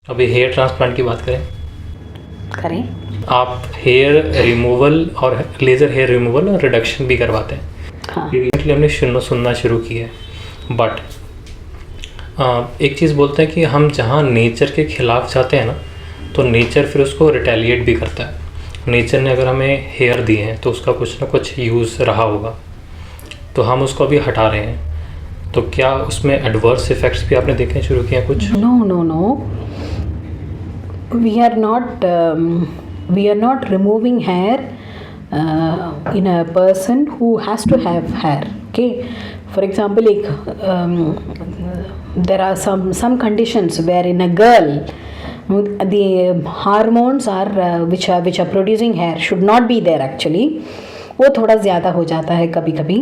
अभी hair transplant की बात करें। आप हेयर रिमूवल और लेज़र हेयर रिमूवल और रिडक्शन भी करवाते हैं। हाँ। रिसेंटली हमने सुनना शुरू किया है, बट एक चीज़ बोलते हैं कि हम जहाँ नेचर के खिलाफ जाते हैं ना, तो नेचर फिर उसको रिटेलिएट भी करता है। नेचर ने अगर हमें हेयर दिए हैं तो उसका कुछ ना कुछ यूज़ रहा होगा, तो हम उसको अभी हटा रहे हैं। तो क्या उसमें एडवर्स इफ़ेक्ट्स भी आपने देखने शुरू किए हैं कुछ? No. We are not removing hair in a person who has to have hair. Okay. For example, there are some conditions where in a girl the hormones are which are producing hair should not be there actually. वो थोड़ा ज़्यादा हो जाता है कभी कभी,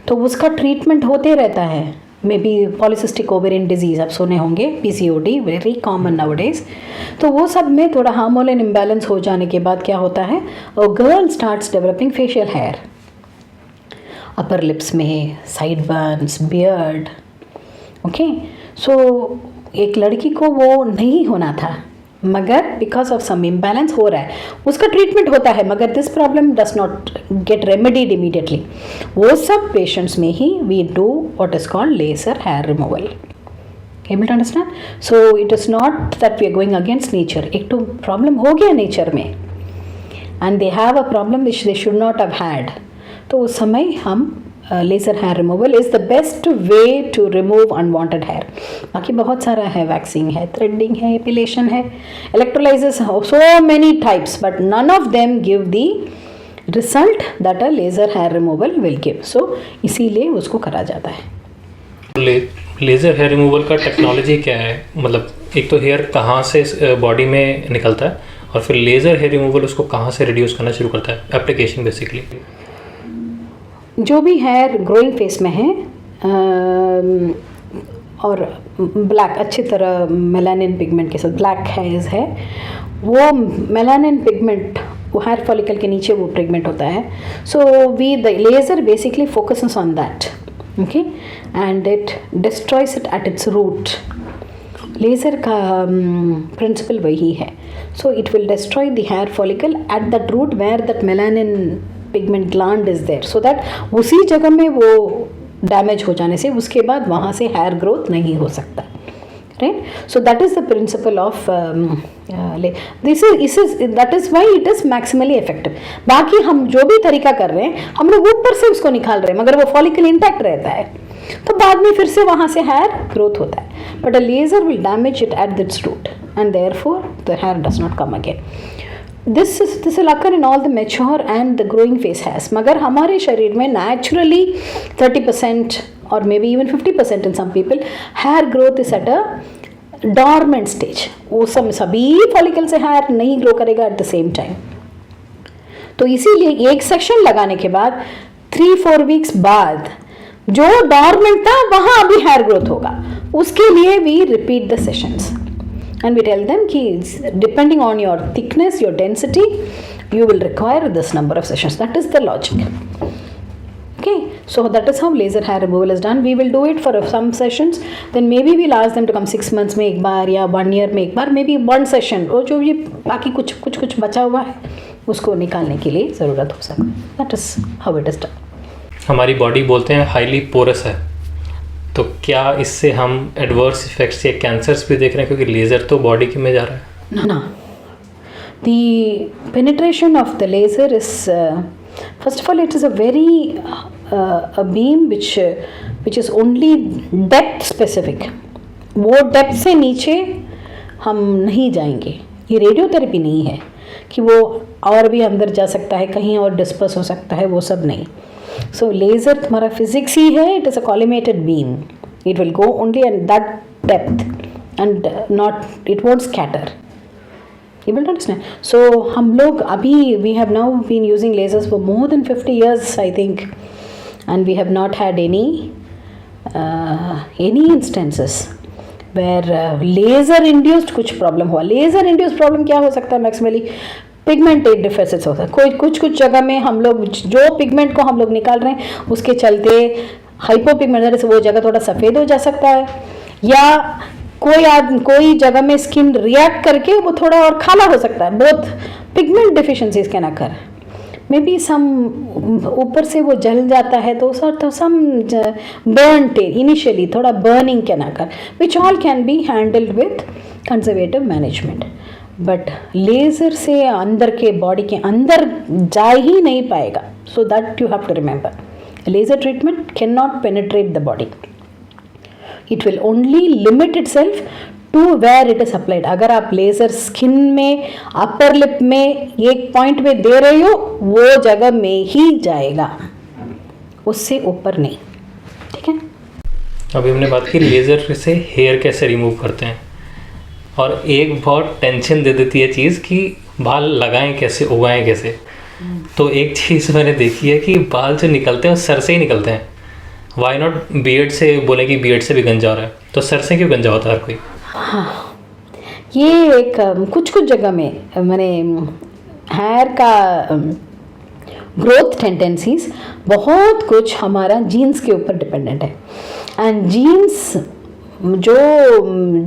तो उसका ट्रीटमेंट होते रहता है। May be polycystic ovarian disease आप सुने होंगे, PCOD वेरी कॉमन नाउअडेज। तो वो सब में थोड़ा हार्मोनल इम्बैलेंस हो जाने के बाद क्या होता है, a girl starts developing facial hair, upper lips में, sideburns, beard. Okay, so एक लड़की को वो नहीं होना था, मगर बिकॉज ऑफ सम इम्बैलेंस हो रहा है, उसका ट्रीटमेंट होता है, मगर this problem does not get remedied immediately. वो सब पेशेंट्स में ही we do what is called laser hair removal. Able to understand? So it is not that we are going against nature. एक तो प्रॉब्लम हो गया नेचर में, and they have a problem which they should not have had. तो उस समय हम laser hair removal is the best way to remove unwanted hair. बाकी बहुत सारा है, वैक्सिंग है, थ्रेडिंग है, एपिलेशन है, electrolysis, so many types, but none of them give the result that a laser hair removal will give. So इसीलिए उसको करा जाता है। लेज़र हेयर रिमूवल का टेक्नोलॉजी क्या है? मतलब एक तो हेयर कहाँ से बॉडी में निकलता है, और फिर लेज़र हेयर रिमूवल उसको कहाँ से रिड्यूस करना शुरू करता है? एप्लीकेशन बेसिकली जो भी हेयर ग्रोइंग फेस में है और ब्लैक अच्छी तरह मेलानिन पिगमेंट के साथ ब्लैक हेयर्स है, वो मेलानिन पिगमेंट वो हेयर फॉलिकल के नीचे वो पिगमेंट होता है। So we the laser basically focuses on that, okay, and it destroys it at its root. Laser का प्रिंसिपल वही है। So it will destroy the hair follicle at that root where that melanin pigment gland is there, so that उसी जगह में वो damage हो जाने से उसके बाद वहाँ से हेयर ग्रोथ नहीं हो सकता, right? So that is the principle of that is why it is maximally effective. बाकी हम जो भी तरीका कर रहे हैं, हम लोग ऊपर से उसको निकाल रहे हैं, मगर वो फॉलिकल इंटैक्ट रहता है, तो बाद में फिर से वहाँ से हेयर ग्रोथ होता है। But a laser will damage it at its root and therefore the hair does not come again. This will occur in all the mature and the growing face hairs. मगर हमारे शरीर में naturally 30% or maybe even 50% in some people hair growth is at a dormant stage. वो सभी follicle से hair नहीं grow करेगा at the same time. तो इसीलिए एक सेक्शन लगाने के बाद 3-4 weeks बाद जो dormant था वहाँ अभी hair growth होगा, उसके लिए we repeat the sessions. And we tell them कि depending on your thickness, your density, you will require this number of sessions. That is the logic. Okay, so that is how laser hair removal is done. We will do it for some sessions. Then maybe we'll ask them to come 6 months में एक बार या 1 year में एक बार, maybe 1 session. और जो ये बाकी कुछ बचा हुआ है उसको निकालने के लिए ज़रूरत हो सकती है. That is how it is done. हमारी बॉडी बोलते हैं हाईली पोरस है, तो क्या इससे हम एडवर्स इफेक्ट्स या कैंसर्स भी देख रहे हैं, क्योंकि लेज़र तो बॉडी की में जा रहा है? No. The penetration of the laser is first of all it is a very a beam which is only depth specific. वो डेप्थ से नीचे हम नहीं जाएंगे। ये रेडियोथेरेपी नहीं है कि वो और भी अंदर जा सकता है, कहीं और डिस्पर्स हो सकता है, वो सब नहीं। So laser तुम्हारा फिजिक्स ही है, it is a collimated beam. It will go only at that depth and it won't scatter. You will understand. So हम लोग अभी we have now been using lasers for more than 50 years I think, and we have not had any instances where laser induced कुछ problem हुआ। Laser induced problem क्या हो सकता है? Maximally pigment डिफिसिट्स होता है। कुछ जगह में हम लोग जो पिगमेंट को हम लोग निकाल रहे हैं उसके चलते हाइपोपिगमेंटेशन से वो जगह थोड़ा सफ़ेद हो जा सकता है, या कोई जगह में स्किन रिएक्ट करके वो थोड़ा और काला हो सकता है, both pigment deficiencies can occur, may be some ऊपर से वो जल जाता है तो सम बर्न इनिशियली थोड़ा burning can occur, which all can be handled with conservative management. But laser से अंदर के बॉडी के अंदर जा ही नहीं पाएगा, so that you have to remember, laser treatment can not penetrate the body, it will only limit itself to where it is applied. अगर आप लेज़र स्किन में, अपर लिप में एक पॉइंट में दे रहे हो, वो जगह में ही जाएगा, उससे ऊपर नहीं, ठीक है। अभी हमने बात की लेज़र से हेयर कैसे रिमूव करते हैं, और एक बहुत टेंशन दे देती है चीज़ कि बाल लगाएं कैसे, उगाएं कैसे। तो एक चीज़ मैंने देखी है कि बाल जो निकलते हैं वो सर से ही निकलते हैं। वाई नॉट बियर्ड से, बोले कि बियर्ड से भी गंजा हो रहा है, तो सर से क्यों गंजा होता है हर कोई? हाँ, ये एक कुछ जगह में मैंने हेयर का ग्रोथ टेंडेंसीज बहुत कुछ हमारा जीन्स के ऊपर डिपेंडेंट है, एंड जीन्स जो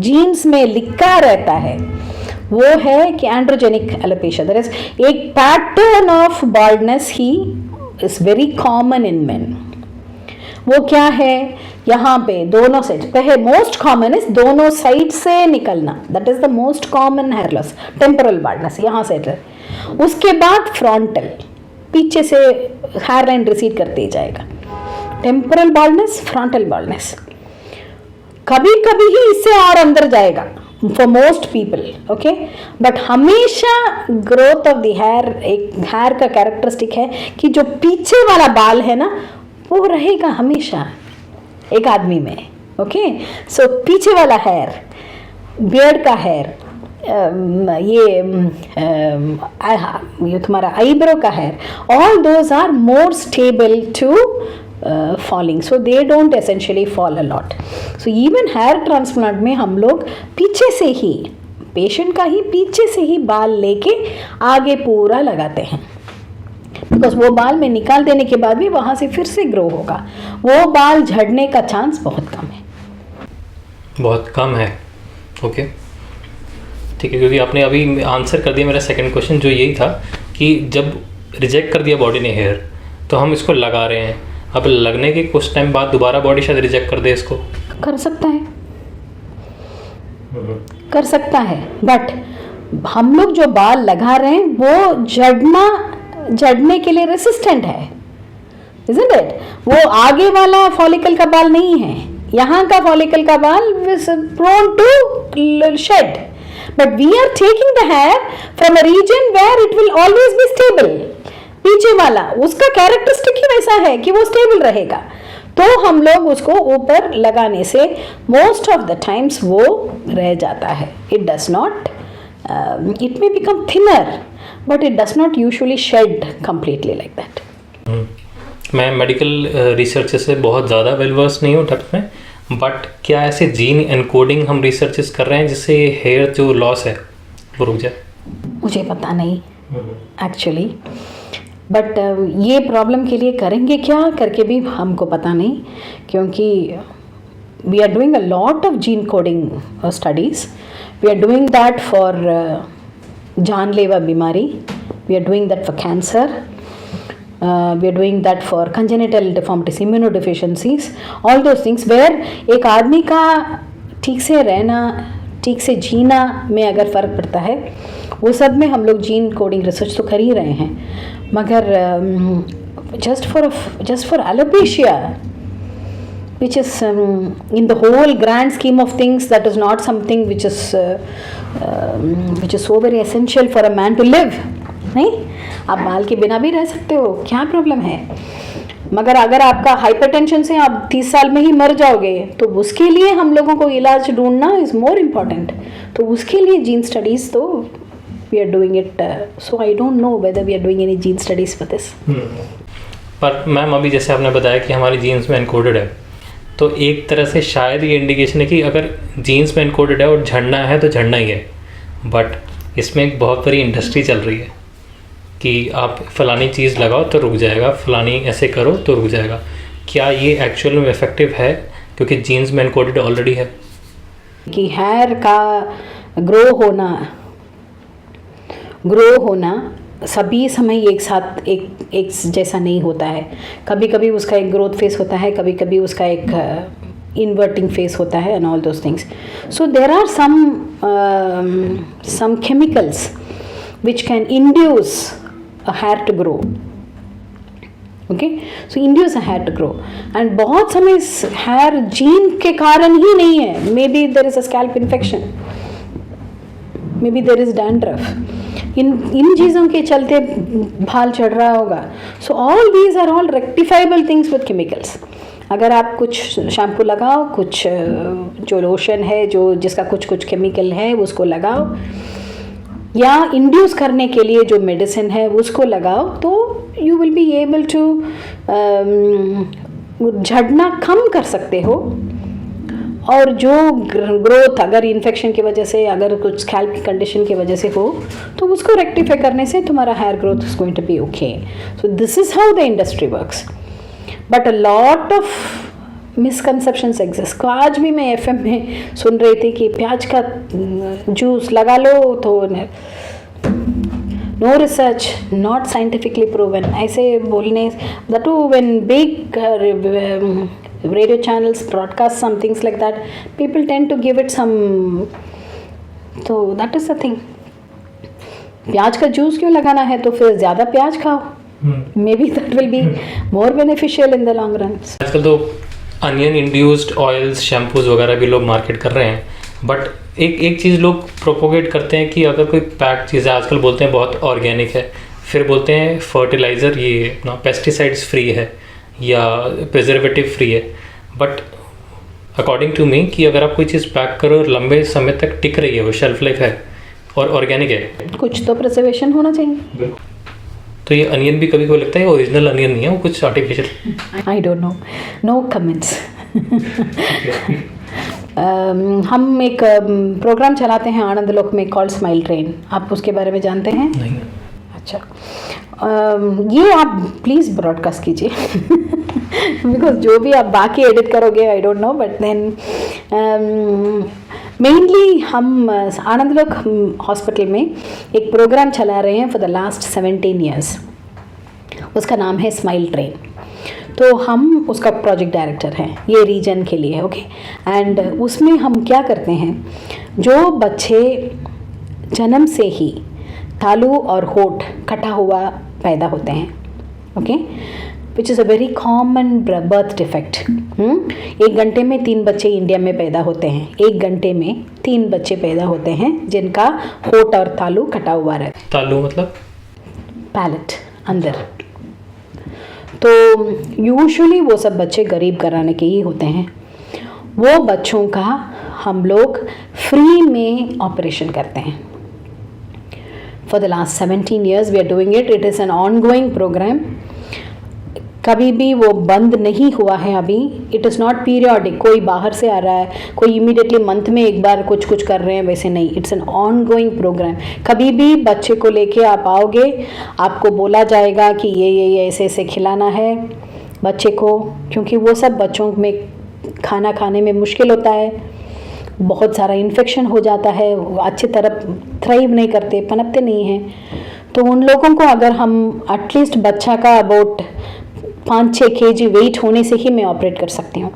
जीन्स में लिखा रहता है वो है कि एंड्रोजेनिक एलोपेशिया, दैट इज एक pattern of baldness he is very common in main. वो क्या है, यहाँ पे दोनों साइड, पहले मोस्ट कॉमन इज दोनों साइड से निकलना, that is the most common hair loss, temporal baldness यहाँ साइड है। उसके बाद फ्रंटल, पीछे से हेयर लाइन रिसीड करते ही जाएगा, टेम्पोरल बाल्डनेस, फ्रंटल बाल्डनेस, कभी कभी ही इससे और अंदर जाएगा for most people, okay. But हमेशा ग्रोथ ऑफ द हेयर, एक हेयर का कैरेक्टरिस्टिक है कि जो पीछे वाला बाल है ना वो रहेगा हमेशा एक आदमी में, ओके। सो पीछे वाला हेयर, बियर्ड का हेयर, ये तुम्हारा आईब्रो का hair, all those are more stable to falling, so they don't essentially fall a lot. So even hair transplant में हम लोग पीछे से ही, पेशेंट का ही पीछे से ही बाल लेके आगे पूरा लगाते हैं, बिकॉज वो बाल में निकाल देने के बाद भी वहाँ से फिर से ग्रो होगा, वो बाल झड़ने का चांस बहुत कम है, बहुत कम है, ओके ठीक है। क्योंकि आपने अभी आंसर कर दिया मेरा सेकंड क्वेश्चन, जो यही था कि जब रिजेक्ट कर दिया बॉडी ने हेयर, तो हम इसको लगा रहे हैं, अब लगने के कुछ टाइम बाद दोबारा बॉडी शायद रिजेक्ट कर दे इसको, कर सकता है, कर सकता है। बट हम लोग जो बाल लगा रहे हैं वो झड़ने के लिए रेसिस्टेंट है, isn't it? वो आगे वाला फॉलिकल का बाल नहीं है, यहाँ का फॉलिकल का बाल is prone to shed, but we are taking the hair from a region where it will always be stable. पीछे वाला उसका कैरेक्टरिस्टिक ही वैसा है कि वो स्टेबल रहेगा, तो हम लोग उसको ऊपर लगाने से मोस्ट ऑफ द टाइम्स वो रह जाता है, it does not, it may become thinner but it does not usually shed completely like that. मैं मेडिकल रिसर्च से बहुत ज़्यादा वेल वर्स नहीं हूँ टच में, बट क्या ऐसे जीन एनकोडिंग हम रिसर्चेस कर रहे हैं जिससे हेयर जो लॉस है वो रुक जाए? मुझे पता नहीं एक्चुअली, बट ये प्रॉब्लम के लिए करेंगे क्या करके भी हमको पता नहीं, क्योंकि we are doing a lot of gene coding studies, we are doing that for जानलेवा बीमारी, we are doing that for cancer, we are doing that for congenital deformities, immunodeficiencies, all those things where एक आदमी का ठीक से रहना, ठीक से जीना में अगर फ़र्क पड़ता है, वो सब में हम लोग जीन कोडिंग रिसर्च तो कर ही रहे हैं, मगर just for alopecia, which is in the whole grand scheme of things, that is not something which is so very essential for a man to live. नहीं, आप बाल के बिना भी रह सकते हो, क्या प्रॉब्लम है? मगर अगर आपका हाइपरटेंशन से आप 30 साल में ही मर जाओगे, तो उसके लिए हम लोगों को इलाज ढूंढना इज़ मोर इम्पॉर्टेंट, तो उसके लिए जीन स्टडीज़ तो we are doing it, so I don't know whether we are doing any gene studies for this. पर मैम अभी जैसे आपने बताया कि हमारी जीन्स में एनकोडेड है, तो एक तरह से शायद ये इंडिकेशन है कि अगर जीन्स में एनकोडेड है और झड़ना है तो झड़ना ही है, बट इसमें एक बहुत बड़ी इंडस्ट्री चल रही है कि आप फलानी चीज़ लगाओ तो रुक जाएगा, फलानी ऐसे करो तो रुक जाएगा। क्या ये एक्चुअल में इफेक्टिव है क्योंकि जीन्स में एनकोडेड ऑलरेडी है? कि हेयर का ग्रो होना सभी समय एक साथ एक जैसा नहीं होता है। कभी कभी उसका एक ग्रोथ फेस होता है, कभी कभी उसका एक inverting phase होता है and all those things. So there are some chemicals which can induce a hair to grow. Okay, so induce a hair to grow. And बहुत समय hair gene के कारण ही नहीं है. Maybe there is a scalp infection. Maybe there is dandruff. इन चीज़ों के चलते बाल चढ़ रहा होगा. So all these are all rectifiable things with chemicals. अगर आप कुछ शैम्पू लगाओ, कुछ जो लोशन है जिसका कुछ केमिकल है उसको लगाओ, या इंड्यूस करने के लिए जो मेडिसिन है उसको लगाओ, तो you will be able to झड़ना कम कर सकते हो। और जो ग्रोथ अगर इन्फेक्शन की वजह से, अगर कुछ स्कैल्प की कंडीशन की वजह से हो, तो उसको रेक्टिफाई करने से तुम्हारा hair growth is going to be okay. So this is how the industry works, but a lot of misconceptions exist. आज भी मैं एफएम में सुन रही थी कि प्याज का जूस लगा लो तो no research, not scientifically proven, ऐसे बोलने that too when big radio channels broadcast some things like that, people tend to give it some, so that is the thing। प्याज का जूस क्यों लगाना है, तो फिर ज़्यादा प्याज खाओ, may be that will be more beneficial in the long run. आजकल तो अनियन इंड्यूस्ड ऑयल्स, शैम्पूज वगैरह भी लोग मार्केट कर रहे हैं, बट एक चीज़ लोग प्रोपोगेट करते हैं कि अगर कोई पैक चीज़ है, आजकल बोलते हैं बहुत ऑर्गेनिक है, फिर बोलते हैं फर्टिलाइज़र ये अपना पेस्टिसाइड्स फ्री है या प्रिजर्वेटिव फ्री है। बट अकॉर्डिंग टू मी कि अगर आप कोई चीज़ पैक करो और लंबे समय तक टिक रही है, वो शेल्फ लाइफ है और ऑर्गेनिक है, कुछ तो प्रिजर्वेशन होना चाहिए। तो ये अनियन भी कभी कभी लगता है ओरिजिनल अनियन नहीं है, वो कुछ artificial. I don't know, no comments. हम एक प्रोग्राम चलाते हैं आनंद लोक में कॉल्ड स्माइल ट्रेन, आप उसके बारे में जानते हैं? नहीं। अच्छा, ये आप प्लीज़ ब्रॉडकास्ट कीजिए बिकॉज जो भी आप बाकी एडिट करोगे I don't know, but then mainly हम आनंद लोक हॉस्पिटल में एक प्रोग्राम चला रहे हैं फॉर द लास्ट 17 ईयर्स। उसका नाम है स्माइल ट्रेन। तो हम उसका प्रोजेक्ट डायरेक्टर हैं ये रीजन के लिए, ओके। एंड उसमें हम क्या करते हैं, जो बच्चे जन्म से ही तालू और होठ कटा हुआ पैदा होते हैं, okay, which is a very common birth defect. 1 घंटे में 3 बच्चे इंडिया में पैदा होते हैं, 1 घंटे में 3 बच्चे पैदा होते हैं जिनका होठ और तालू कटा हुआ रहता है। तालू मतलब पैलेट अंदर। तो यूजुअली वो सब बच्चे गरीब घराने के ही होते हैं। वो बच्चों का हम लोग फ्री में ऑपरेशन करते हैं। For the last 17 years we are doing it. It is an ongoing program. कभी भी वो बंद नहीं हुआ है अभी। इट इज़ नॉट पीरियडिक, कोई बाहर से आ रहा है, कोई इमीडिएटली मंथ में एक बार कुछ कर रहे हैं, वैसे नहीं। It's an ongoing program. कभी भी बच्चे को लेके आप आओगे, आपको बोला जाएगा कि ये ऐसे ऐसे खिलाना है बच्चे को, क्योंकि वो सब बच्चों में खाना खाने में मुश्किल होता है, बहुत सारा इन्फेक्शन हो जाता है, अच्छी तरह थ्राइव नहीं करते, पनपते नहीं हैं। तो उन लोगों को अगर हम एटलीस्ट बच्चा का अबाउट 5-6 kg वेट होने से ही मैं ऑपरेट कर सकती हूँ।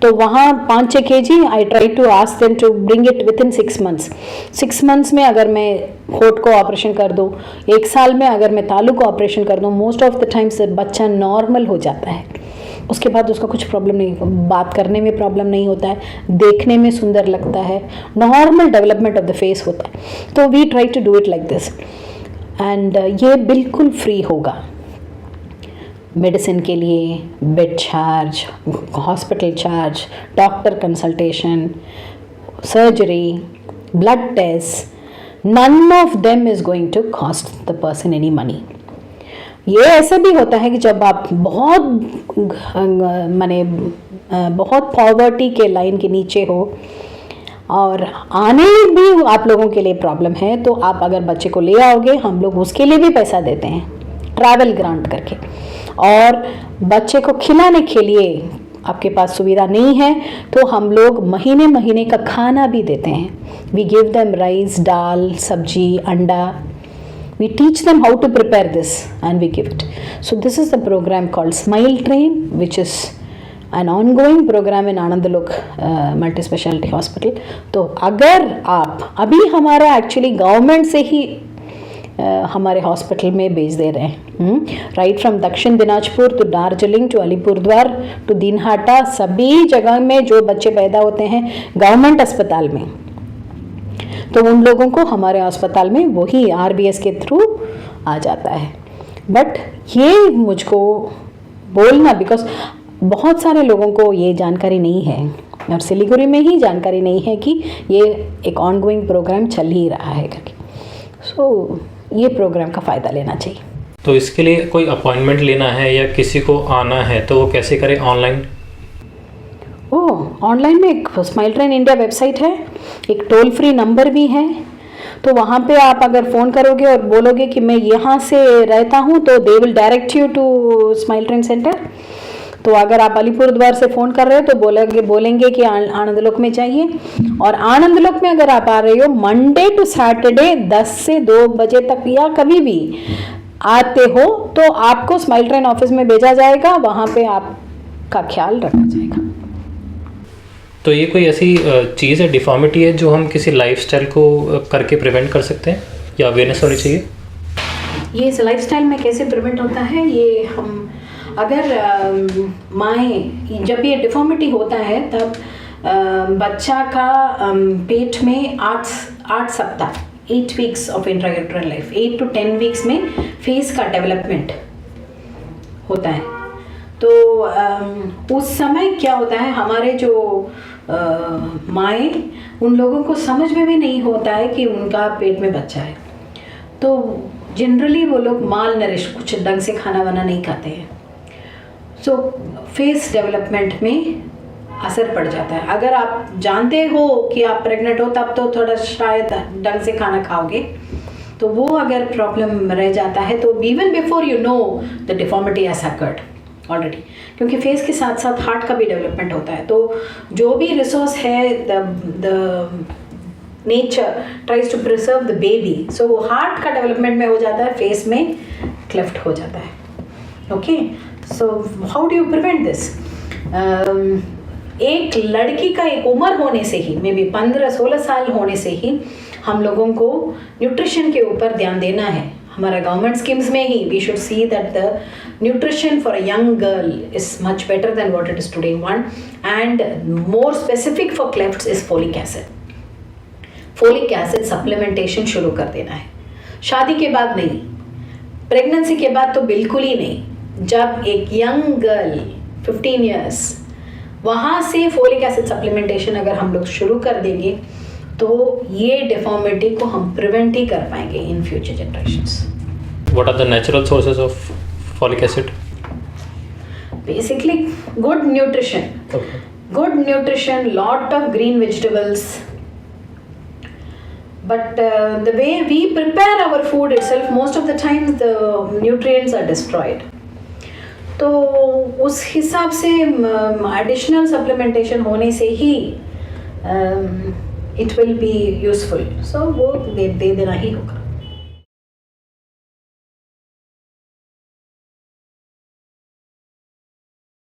तो वहाँ 5-6 kg I try to ask them to bring it within 6 months। 6 months में अगर मैं होठ को ऑपरेशन कर दूँ, 1 साल में अगर मैं तालू को ऑपरेशन कर दूँ, मोस्ट ऑफ द टाइम्स बच्चा नॉर्मल हो जाता है। उसके बाद उसका कुछ प्रॉब्लम नहीं, बात करने में प्रॉब्लम नहीं होता है, देखने में सुंदर लगता है, normal development of the face होता है। तो we try to do it like this. And ये बिल्कुल फ्री होगा। मेडिसिन के लिए bed charge, hospital charge, doctor consultation, surgery, blood test, none of them is going to cost the person any money. ये ऐसे भी होता है कि जब आप बहुत पॉवर्टी के लाइन के नीचे हो और आने भी आप लोगों के लिए प्रॉब्लम है, तो आप अगर बच्चे को ले आओगे, हम लोग उसके लिए भी पैसा देते हैं ट्रैवल ग्रांट करके। और बच्चे को खिलाने के लिए आपके पास सुविधा नहीं है तो हम लोग महीने महीने का खाना भी देते हैं. वी गिव देम राइस, दाल, सब्जी, अंडा. We teach them how to prepare this and we give it. So this is the program called Smile Train, which is an ongoing program in Anandalok Multi Speciality Hospital. तो अगर आप अभी हमारा actually government से ही हमारे hospital में भेज दे रहे हैं, right from Dakshin Dinajpur to Darjeeling to Alipurduar to Dinhata, सभी जगह में जो बच्चे पैदा होते हैं गवर्नमेंट अस्पताल में, तो उन लोगों को हमारे अस्पताल में वही RBS के थ्रू आ जाता है. बट ये मुझको बोलना, बिकॉज बहुत सारे लोगों को ये जानकारी नहीं है और सिलीगुड़ी में ही जानकारी नहीं है कि ये एक ऑनगोइंग प्रोग्राम चल ही रहा है करके. सो ये प्रोग्राम का फ़ायदा लेना चाहिए. तो इसके लिए कोई अपॉइंटमेंट लेना है या किसी को आना है तो वो कैसे करें? ऑनलाइन? ऑनलाइन में एक स्माइल ट्रेन इंडिया वेबसाइट है, एक टोल फ्री नंबर भी है. तो वहाँ पे आप अगर फ़ोन करोगे और बोलोगे कि मैं यहाँ से रहता हूँ तो they will direct you to Smile Train centre. तो अगर आप अलीपुरद्वार से फ़ोन कर रहे हो तो बोलेंगे कि आनंदलोक में चाहिए. और आनंदलोक में अगर आप आ रहे हो मंडे टू सैटरडे 10 से 2 बजे तक या कभी भी आते हो तो आपको स्माइल ट्रेन ऑफिस में भेजा जाएगा, वहाँ पे आपका ख्याल रखा जाएगा. तो ये कोई ऐसी चीज़ है, डिफॉर्मिटी है जो हम किसी लाइफस्टाइल को करके प्रिवेंट कर सकते हैं या अवेयरनेस होनी चाहिए? ये इस लाइफस्टाइल में कैसे प्रिवेंट होता है, ये हम अगर माएँ जब ये डिफॉर्मिटी होता है तब बच्चा का पेट में 8 सप्ताह 8 weeks of intrauterine life, 8 to 10 weeks में फेस का डेवलपमेंट होता है. तो उस समय क्या होता है, हमारे जो माएँ, उन लोगों को समझ में भी नहीं होता है कि उनका पेट में बच्चा है. तो जनरली वो लोग माल नरिश, कुछ ढंग से खाना वाना नहीं खाते हैं. सो फेस डेवलपमेंट में असर पड़ जाता है. अगर आप जानते हो कि आप प्रेग्नेंट हो तब तो थोड़ा शायद ढंग से खाना खाओगे, तो वो अगर प्रॉब्लम रह जाता है तो even before you know the deformity has occurred already, क्योंकि फेस के साथ साथ हार्ट का भी डेवलपमेंट होता है. तो जो भी रिसोर्स है the nature tries to preserve the baby, so heart का डेवलपमेंट में हो जाता है, फेस में क्लेफ्ट हो जाता है. Okay, so how do you prevent this? एक लड़की का एक उम्र होने से ही, मे बी 15-16 साल होने से ही हम लोगों को न्यूट्रिशन के ऊपर ध्यान देना है. हमारा गवर्नमेंट स्कीम्स में ही we should see that the nutrition for a young girl is much better than what it is today. One and more specific for clefts is folic acid. Folic acid supplementation शुरू कर देना है. शादी के बाद नहीं, प्रेगनेंसी के बाद तो बिल्कुल ही नहीं. जब एक यंग गर्ल 15 ईयर्स, वहाँ से फोलिक एसिड सप्लीमेंटेशन अगर हम लोग शुरू कर देंगे तो ये डिफॉर्मिटी को हम प्रिवेंट ही कर पाएंगे in future generations. What are the natural sources of folic acid? Basically, good nutrition. Okay. Good nutrition, lot of green vegetables. But the way we prepare our food itself, most of the times the nutrients are destroyed. तो उस हिसाब से additional supplementation होने से ही it will be useful. सो वो दे देना ही होगा.